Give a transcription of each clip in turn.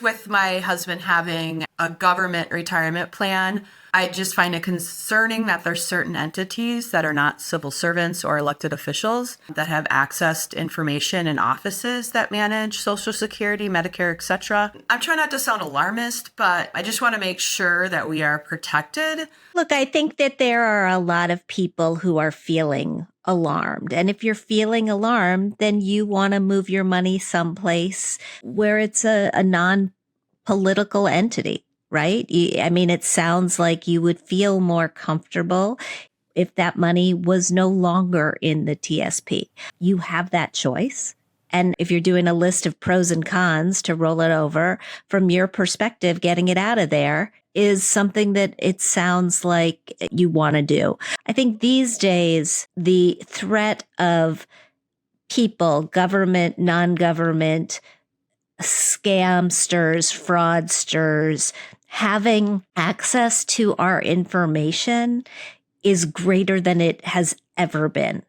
With my husband having a government retirement plan, I just find it concerning that there's certain entities that are not civil servants or elected officials that have accessed information in offices that manage Social Security, Medicare, etc. I'm trying not to sound alarmist, but I just want to make sure that we are protected. Look, I think that there are a lot of people who are feeling alarmed. And if you're feeling alarmed, then you want to move your money someplace where it's a non-political entity, right? I mean, it sounds like you would feel more comfortable if that money was no longer in the TSP. You have that choice. And if you're doing a list of pros and cons to roll it over, from your perspective, getting it out of there is something that it sounds like you want to do. I think these days, the threat of people, government, non-government, scamsters, fraudsters, having access to our information is greater than it has ever been.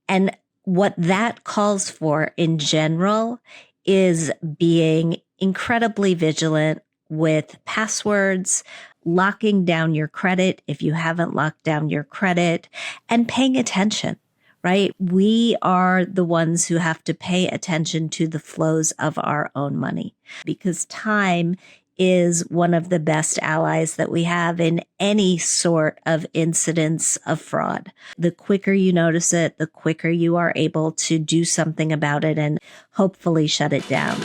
And what that calls for in general is being incredibly vigilant with passwords, locking down your credit if you haven't locked down your credit, and paying attention, right? We are the ones who have to pay attention to the flows of our own money because time is one of the best allies that we have in any sort of incidents of fraud. The quicker you notice it, the quicker you are able to do something about it and hopefully shut it down.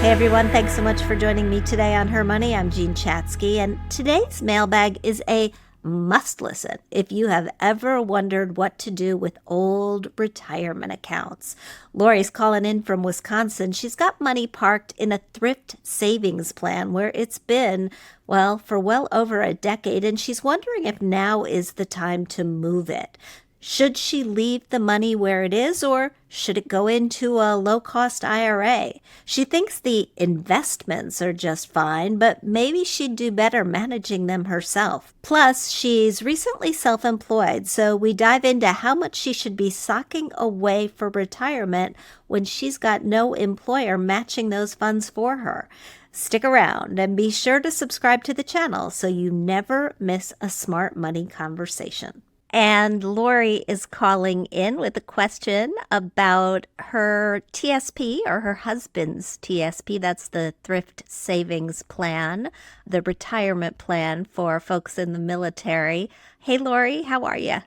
Hey everyone, thanks so much for joining me today on HerMoney. I'm Jean Chatzky, and today's mailbag is a must listen if you have ever wondered what to do with old retirement accounts. Laurie's calling in from Wisconsin. She's got money parked in a thrift savings plan where it's been, well, for well over a decade, and she's wondering if now is the time to move it. Should she leave the money where it is, or should it go into a low-cost IRA? She thinks the investments are just fine, but maybe she'd do better managing them herself. Plus, she's recently self-employed, so we dive into how much she should be socking away for retirement when she's got no employer matching those funds for her. Stick around and be sure to subscribe to the channel so you never miss a smart money conversation. And Laurie is calling in with a question about her TSP or her husband's TSP. That's the Thrift Savings Plan, the retirement plan for folks in the military. Hey, Laurie, how are you?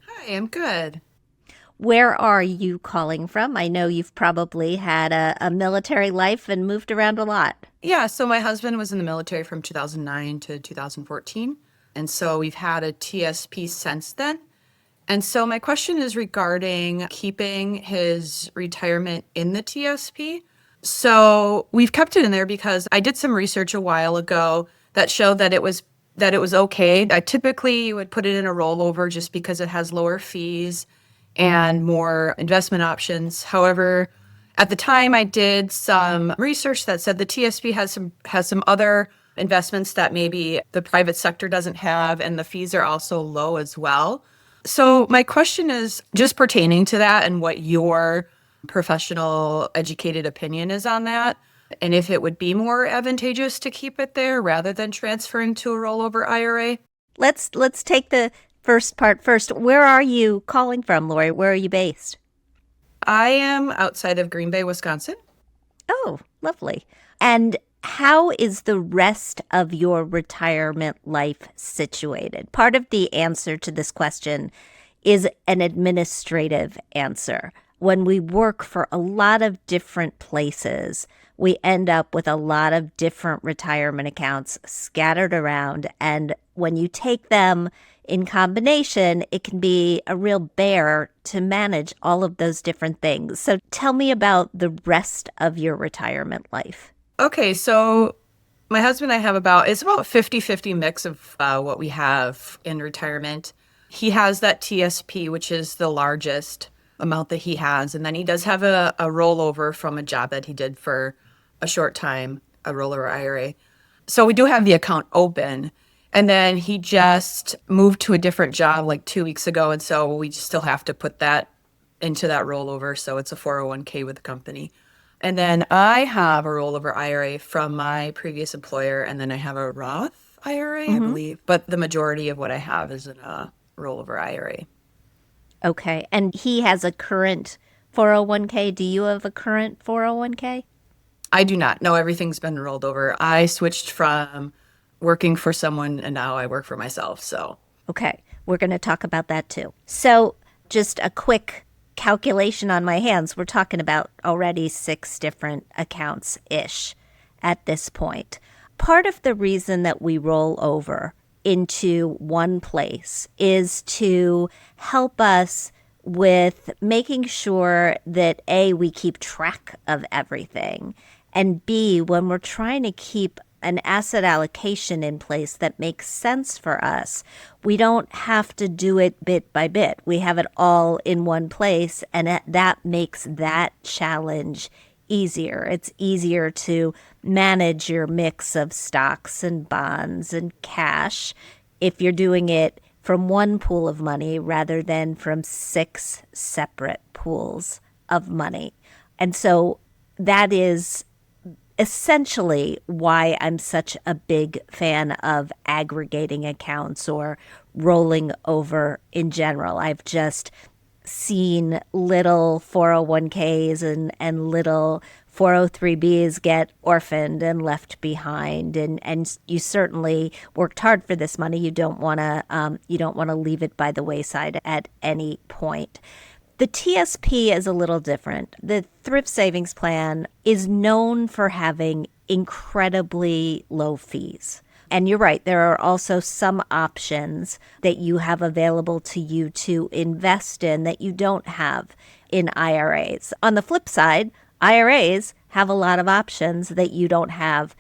Hi, I'm good. Where are you calling from? I know you've probably had a military life and moved around a lot. Yeah, so my husband was in the military from 2009 to 2014. And so we've had a TSP since then. And so my question is regarding keeping his retirement in the TSP. So we've kept it in there because I did some research a while ago that showed that it was okay. I typically would put it in a rollover just because it has lower fees and more investment options. However, at the time I did some research that said the TSP has some other investments that maybe the private sector doesn't have, and the fees are also low as well. So my question is just pertaining to that and what your professional educated opinion is on that, and if it would be more advantageous to keep it there rather than transferring to a rollover IRA. Let's take the first part first. Where are you calling from, Laurie? Where are you based? I am outside of Green Bay, Wisconsin. Oh, lovely. And how is the rest of your retirement life situated? Part of the answer to this question is an administrative answer. When we work for a lot of different places, we end up with a lot of different retirement accounts scattered around. And when you take them in combination, it can be a real bear to manage all of those different things. So tell me about the rest of your retirement life. Okay, so my husband and I have it's about 50-50 mix of what we have in retirement. He has that TSP, which is the largest amount that he has. And then he does have a rollover from a job that he did for a short time, a rollover IRA. So we do have the account open. And then he just moved to a different job like 2 weeks ago. And so we still have to put that into that rollover. So it's a 401k with the company. And then I have a rollover IRA from my previous employer. And then I have a Roth IRA, I believe. But the majority of what I have is in a rollover IRA. Okay. And he has a current 401k. Do you have a current 401k? I do not. No, everything's been rolled over. I switched from working for someone and now I work for myself. So, Okay. We're going to talk about that too. So, just a quick calculation on my hands. We're talking about already 6 different accounts ish at this point. Part of the reason that we roll over into one place is to help us with making sure that A, we keep track of everything, and B, when we're trying to keep an asset allocation in place that makes sense for us, we don't have to do it bit by bit. We have it all in one place, and that makes that challenge easier. It's easier to manage your mix of stocks and bonds and cash if you're doing it from one pool of money rather than from 6 separate pools of money. And so that is essentially why I'm such a big fan of aggregating accounts or rolling over in general. I've just seen little 401ks and little 403bs get orphaned and left behind, and you certainly worked hard for this money. You don't want to leave it by the wayside at any point. The TSP is a little different. The Thrift Savings Plan is known for having incredibly low fees. And you're right, there are also some options that you have available to you to invest in that you don't have in IRAs. On the flip side, IRAs have a lot of options that you don't have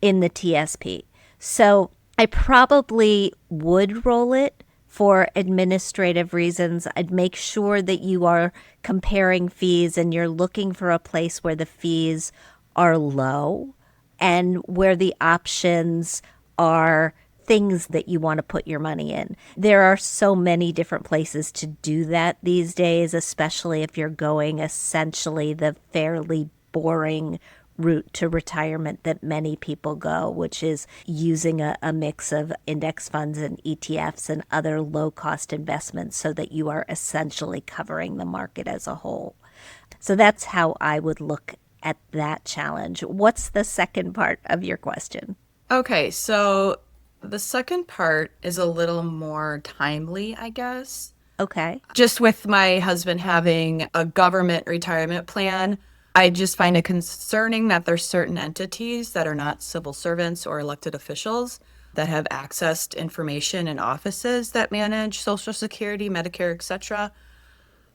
in the TSP. So I probably would roll it for administrative reasons. I'd make sure that you are comparing fees and you're looking for a place where the fees are low and where the options are things that you want to put your money in. There are so many different places to do that these days, especially if you're going essentially the fairly boring route to retirement that many people go, which is using a mix of index funds and ETFs and other low-cost investments so that you are essentially covering the market as a whole. So that's how I would look at that challenge. What's the second part of your question? okay. So the second part is a little more timely, I guess. Okay. Just with my husband having a government retirement plan, I just find it concerning that there's certain entities that are not civil servants or elected officials that have access to information in offices that manage Social Security, Medicare, etc.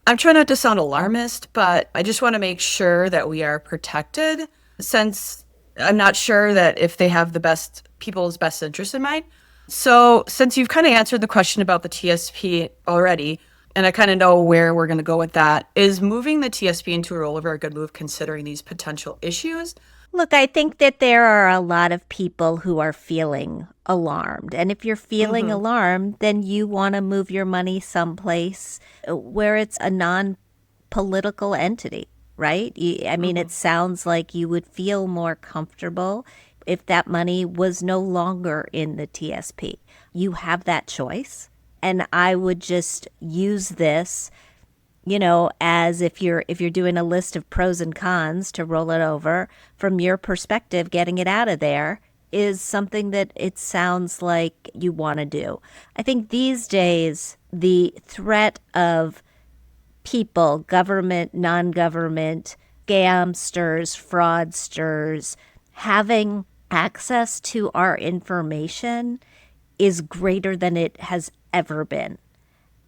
I'm trying not to sound alarmist, but I just want to make sure that we are protected since I'm not sure that if they have the best people's best interest in mind. So since you've kind of answered the question about the TSP already, and I kind of know where we're going to go with that, is moving the TSP into a rollover a good move considering these potential issues? Look, I think that there are a lot of people who are feeling alarmed. And if you're feeling alarmed, then you want to move your money someplace where it's a non-political entity, right? I mean, it sounds like you would feel more comfortable if that money was no longer in the TSP. You have that choice. And I would just use this, as if you're doing a list of pros and cons to roll it over. From your perspective, getting it out of there is something that it sounds like you want to do. I think these days, the threat of people, government, non-government, scamsters, fraudsters, having access to our information is greater than it has ever been.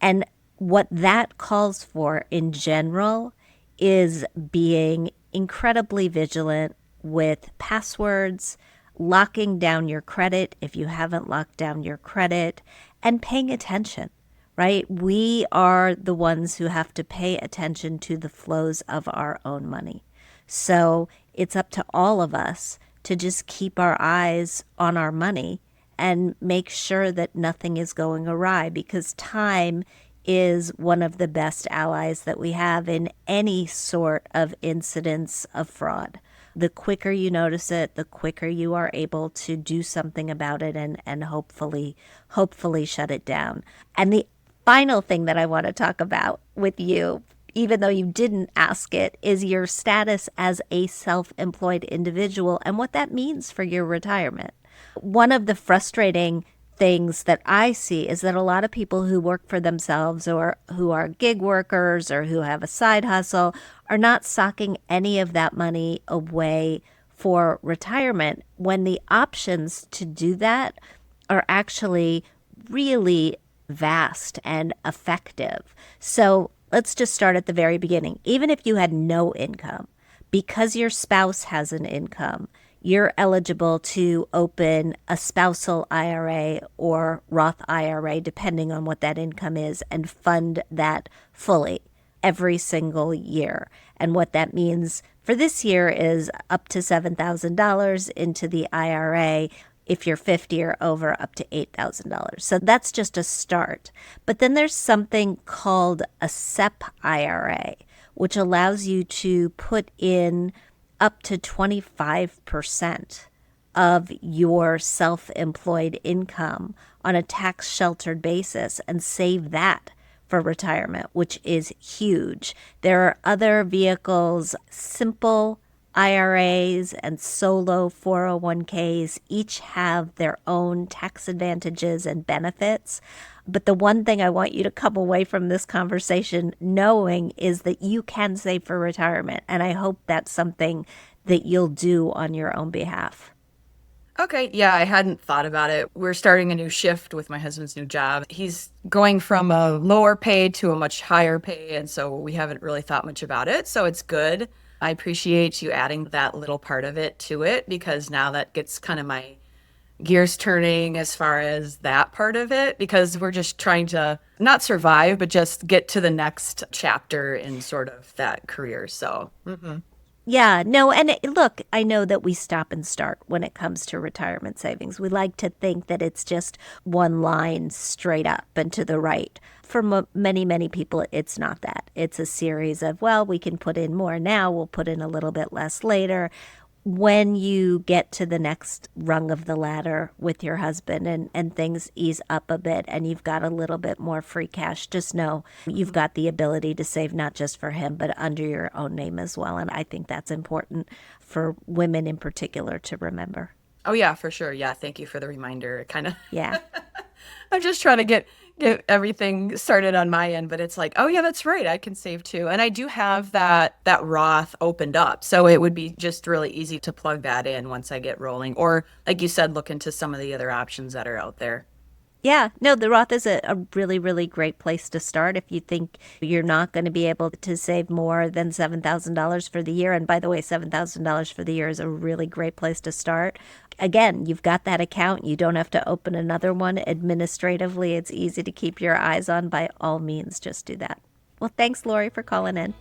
And what that calls for in general is being incredibly vigilant with passwords, locking down your credit if you haven't locked down your credit, and paying attention, right? We are the ones who have to pay attention to the flows of our own money. So it's up to all of us to just keep our eyes on our money and make sure that nothing is going awry, because time is one of the best allies that we have in any sort of incidents of fraud. The quicker you notice it, the quicker you are able to do something about it and hopefully shut it down. And the final thing that I want to talk about with you, even though you didn't ask it, is your status as a self-employed individual and what that means for your retirement. One of the frustrating things that I see is that a lot of people who work for themselves or who are gig workers or who have a side hustle are not socking any of that money away for retirement, when the options to do that are actually really vast and effective. So let's just start at the very beginning. Even if you had no income, because your spouse has an income, you're eligible to open a spousal IRA or Roth IRA, depending on what that income is, and fund that fully every single year. And what that means for this year is up to $7,000 into the IRA. If you're 50 or over, up to $8,000. So that's just a start. But then there's something called a SEP IRA, which allows you to put in up to 25% of your self-employed income on a tax-sheltered basis and save that for retirement, which is huge. There are other vehicles, simple IRAs and solo 401ks, each have their own tax advantages and benefits. But the one thing I want you to come away from this conversation knowing is that you can save for retirement. And I hope that's something that you'll do on your own behalf. Okay, yeah, I hadn't thought about it. We're starting a new shift with my husband's new job. He's going from a lower pay to a much higher pay, and so we haven't really thought much about it. So it's good. I appreciate you adding that little part of it to it, because now that gets kind of my gears turning as far as that part of it, because we're just trying to not survive, but just get to the next chapter in sort of that career. So, Yeah, no, and look, I know that we stop and start when it comes to retirement savings. We like to think that it's just one line straight up and to the right. For many, many people, it's not that. It's a series of, well, we can put in more now, we'll put in a little bit less later. When you get to the next rung of the ladder with your husband and things ease up a bit and you've got a little bit more free cash, just know you've got the ability to save not just for him, but under your own name as well. And I think that's important for women in particular to remember. oh yeah, for sure. Yeah, thank you for the reminder. Kind of, Yeah. I'm just trying to get everything started on my end, but it's like, oh yeah, that's right. I can save too. And I do have that Roth opened up. So it would be just really easy to plug that in once I get rolling. Or like you said, look into some of the other options that are out there. Yeah, no, the Roth is a really, really great place to start if you think you're not going to be able to save more than $7,000 for the year. And by the way, $7,000 for the year is a really great place to start. Again, you've got that account. You don't have to open another one. Administratively, it's easy to keep your eyes on. By all means, just do that. Well, thanks, Laurie, for calling in.